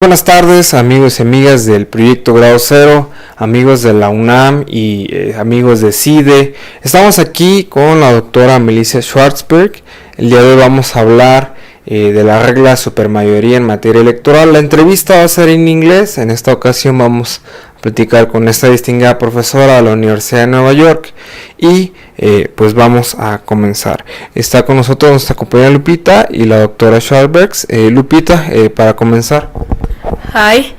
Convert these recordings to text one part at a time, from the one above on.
buenas tardes, amigos y amigas del proyecto Grado Cero, amigos de la UNAM y amigos de CIDE. Estamos aquí con la doctora Melissa Schwartzberg. El día de hoy vamos a hablar de la regla súper mayoría en materia electoral. La entrevista va a ser en inglés. En esta ocasión vamos a platicar con esta distinguida profesora de la Universidad de Nueva York y pues vamos a comenzar. Está con nosotros nuestra compañera Lupita y la doctora Schwartzberg. Lupita, para comenzar. Hi,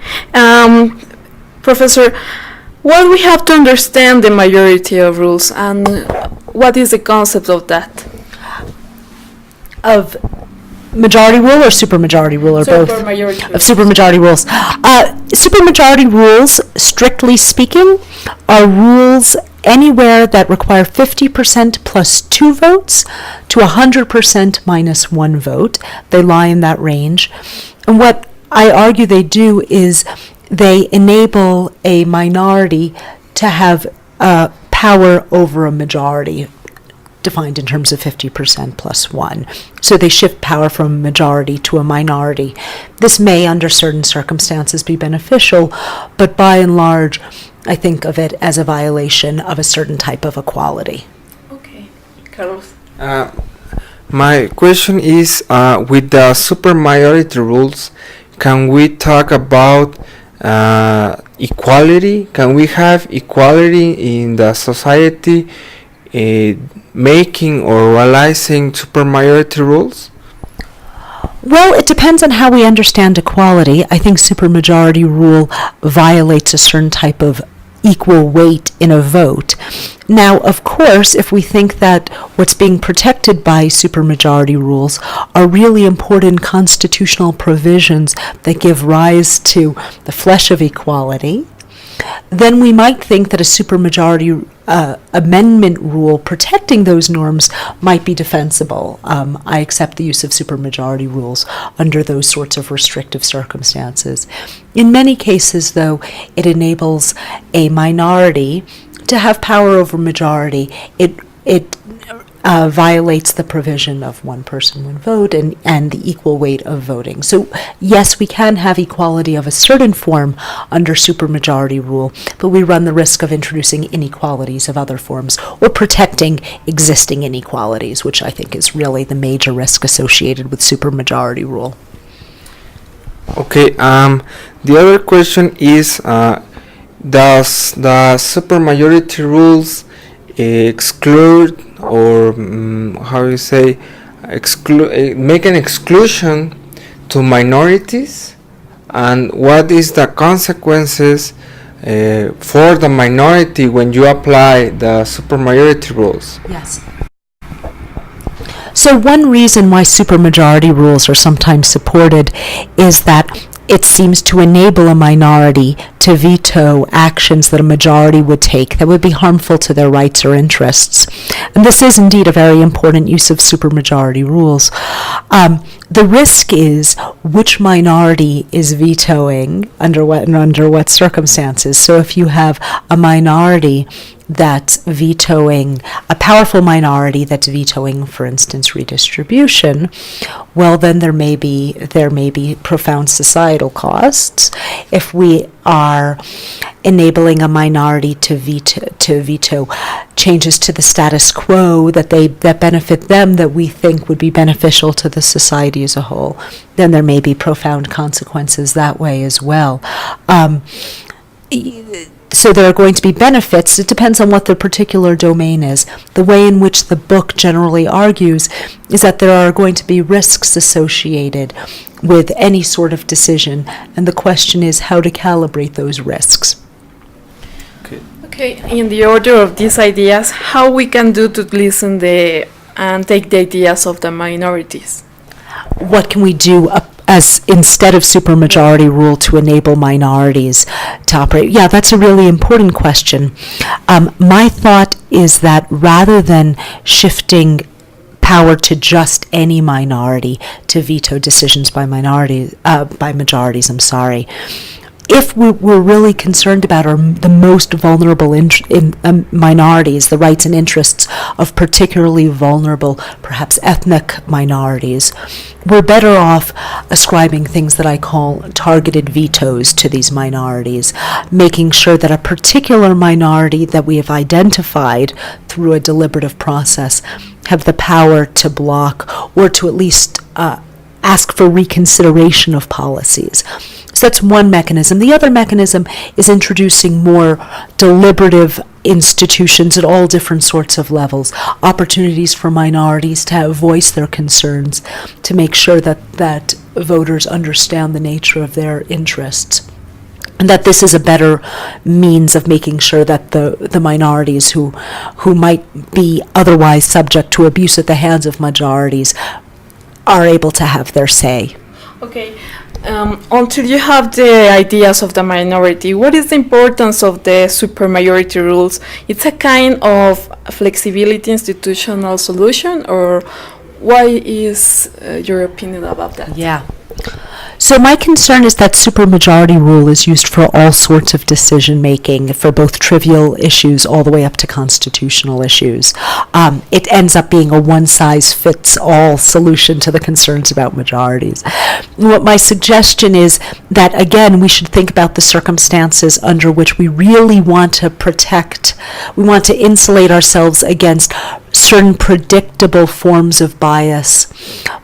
Professor. Well, we have to understand the majority of rules, and what is the concept of that? Of majority rule or supermajority rule or both? Of supermajority rules. Supermajority rules, strictly speaking, are rules anywhere that require 50% plus 2 votes to 100% minus 1 vote. They lie in that range. And what I argue they do is they enable a minority to have power over a majority, defined in terms of 50% plus 1. So they shift power from a majority to a minority. This may, under certain circumstances, be beneficial, but by and large, I think of it as a violation of a certain type of equality. Okay, Carlos. My question is, with the supermajority rules, can we talk about equality? Can we have equality in the society making or realizing supermajority rules? Well, it depends on how we understand equality. I think supermajority rule violates a certain type of equal weight in a vote. Now, of course, if we think that what's being protected by supermajority rules are really important constitutional provisions that give rise to the flesh of equality, then we might think that a supermajority amendment rule protecting those norms might be defensible. I accept the use of supermajority rules under those sorts of restrictive circumstances. In many cases, though, it enables a minority to have power over majority. It violates the provision of one person, one vote, and the equal weight of voting. So, yes, we can have equality of a certain form under supermajority rule, but we run the risk of introducing inequalities of other forms or protecting existing inequalities, which I think is really the major risk associated with supermajority rule. Okay, the other question is, does the supermajority rules exclude or how you say make an exclusion to minorities, and what is the consequences for the minority when you apply the supermajority rules? Yes. So one reason why supermajority rules are sometimes supported is that it seems to enable a minority to veto actions that a majority would take that would be harmful to their rights or interests. And this is indeed a very important use of supermajority rules. The risk is which minority is vetoing under what circumstances. So if you have a minority that's vetoing, a powerful minority that's vetoing, for instance, redistribution, well, then there may be profound societal costs. If we are enabling a minority to veto changes to the status quo that benefit them, that we think would be beneficial to the society as a whole, then there may be profound consequences that way as well. So there are going to be benefits. It depends on what the particular domain is. The way in which the book generally argues is that there are going to be risks associated with any sort of decision, and the question is how to calibrate those risks. Okay, in the order of these ideas, how we can do to listen and take the ideas of the minorities? What can we do as instead of supermajority rule to enable minorities to operate? Yeah, that's a really important question. My thought is that rather than shifting power to just any minority to veto decisions by majorities, if we're really concerned about the most vulnerable minorities, the rights and interests of particularly vulnerable, perhaps ethnic minorities, we're better off ascribing things that I call targeted vetoes to these minorities, making sure that a particular minority that we have identified through a deliberative process have the power to block or to at least ask for reconsideration of policies. So that's one mechanism. The other mechanism is introducing more deliberative institutions at all different sorts of levels, opportunities for minorities to voice their concerns, to make sure that voters understand the nature of their interests, and that this is a better means of making sure that the minorities who might be otherwise subject to abuse at the hands of majorities are able to have their say. Okay. Until you have the ideas of the minority, what is the importance of the supermajority rules? It's a kind of flexibility institutional solution, or why is your opinion about that? Yeah. So my concern is that supermajority rule is used for all sorts of decision making, for both trivial issues all the way up to constitutional issues. It ends up being a one-size-fits-all solution to the concerns about majorities. What my suggestion is that, again, we should think about the circumstances under which we really want to protect, we want to insulate ourselves against certain predictable forms of bias,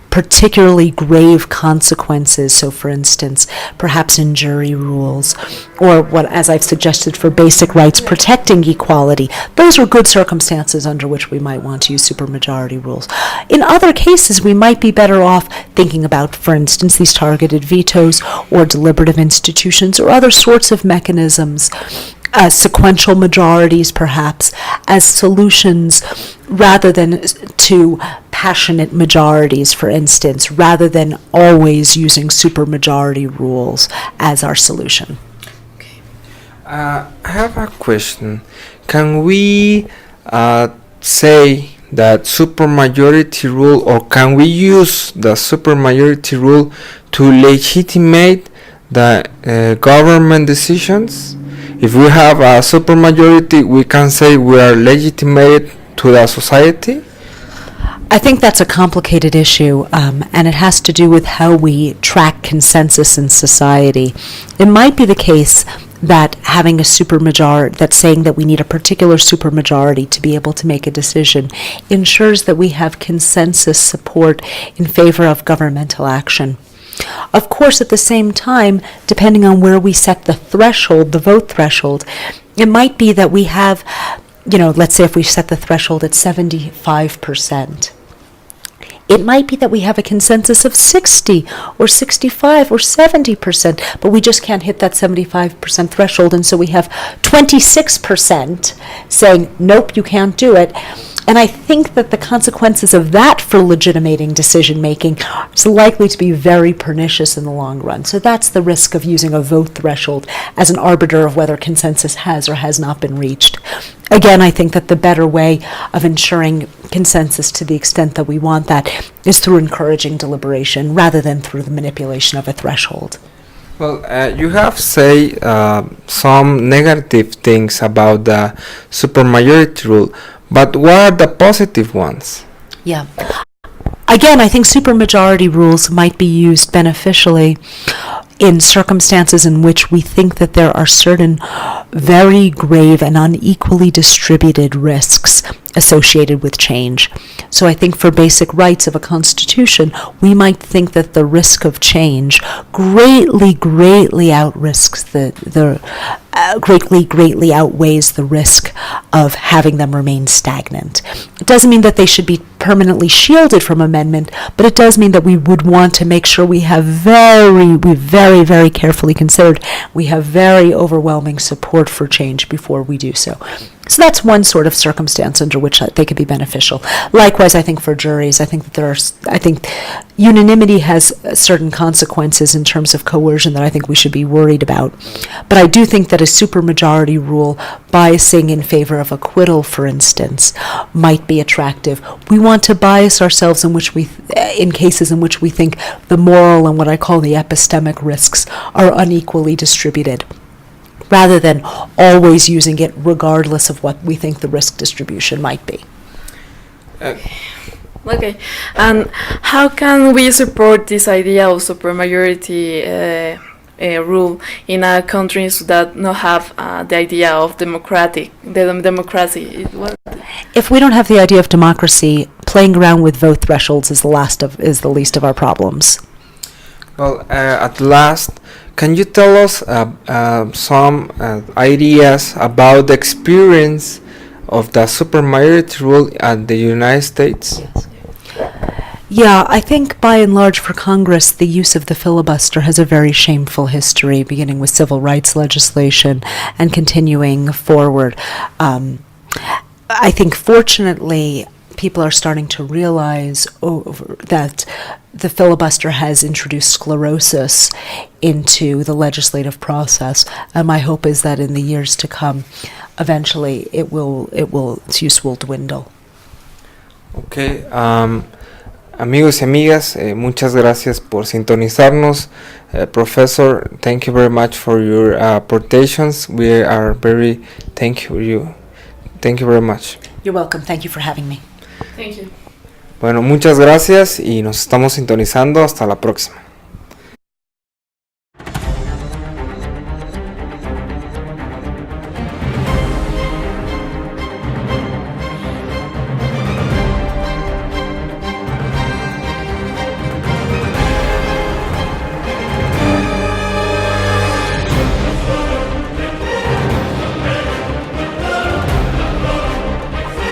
particularly grave consequences. So, for instance, perhaps in jury rules, or what, as I've suggested, for basic rights protecting equality. Those are good circumstances under which we might want to use supermajority rules. In other cases, we might be better off thinking about, for instance, these targeted vetoes or deliberative institutions or other sorts of mechanisms, sequential majorities perhaps, as solutions rather than to passionate majorities, for instance, rather than always using supermajority rules as our solution. Okay. I have a question. Can we say that supermajority rule, or can we use the supermajority rule to legitimate the government decisions? If we have a supermajority, we can say we are legitimate to the society? I think that's a complicated issue, and it has to do with how we track consensus in society. It might be the case that having a supermajority, that's saying that we need a particular supermajority to be able to make a decision, ensures that we have consensus support in favor of governmental action. Of course, at the same time, depending on where we set the threshold, the vote threshold, it might be that we have, let's say if we set the threshold at 75%, it might be that we have a consensus of 60 or 65 or 70%, but we just can't hit that 75% threshold, and so we have 26% saying, nope, you can't do it. And I think that the consequences of that for legitimating decision-making is likely to be very pernicious in the long run. So that's the risk of using a vote threshold as an arbiter of whether consensus has or has not been reached. Again, I think that the better way of ensuring consensus to the extent that we want that is through encouraging deliberation rather than through the manipulation of a threshold. Well, you have said some negative things about the supermajority rule, but what are the positive ones? Yeah. Again, I think supermajority rules might be used beneficially in circumstances in which we think that there are certain very grave and unequally distributed risks associated with change. So I think for basic rights of a constitution, we might think that the risk of change greatly outweighs the risk of having them remain stagnant. It doesn't mean that they should be permanently shielded from amendment, but it does mean that we would want to make sure we have very carefully considered, we have very overwhelming support for change before we do so. So that's one sort of circumstance under which they could be beneficial. Likewise, I think for juries, I think that I think unanimity has certain consequences in terms of coercion that I think we should be worried about. But I do think that a supermajority rule biasing in favor of acquittal, for instance, might be attractive. We want to bias ourselves in cases in which we think the moral and what I call the epistemic risks are unequally distributed, rather than always using it regardless of what we think the risk distribution might be. Okay, and how can we support this idea of supermajority rule in countries that don't have the idea of democracy? If we don't have the idea of democracy, playing around with vote thresholds is the least of our problems. Well, at last, can you tell us some ideas about the experience of the supermajority rule at the United States? Yes. Yeah, I think by and large for Congress, the use of the filibuster has a very shameful history, beginning with civil rights legislation and continuing forward. I think fortunately, people are starting to realize that the filibuster has introduced sclerosis into the legislative process, and my hope is that in the years to come, eventually its use will dwindle. Okay, amigos y amigas, muchas gracias por sintonizarnos. Professor, thank you very much for your aportations. We are very thank you very much. You're welcome. Thank you for having me. Thank you. Bueno, muchas gracias y nos estamos sintonizando. Hasta la próxima.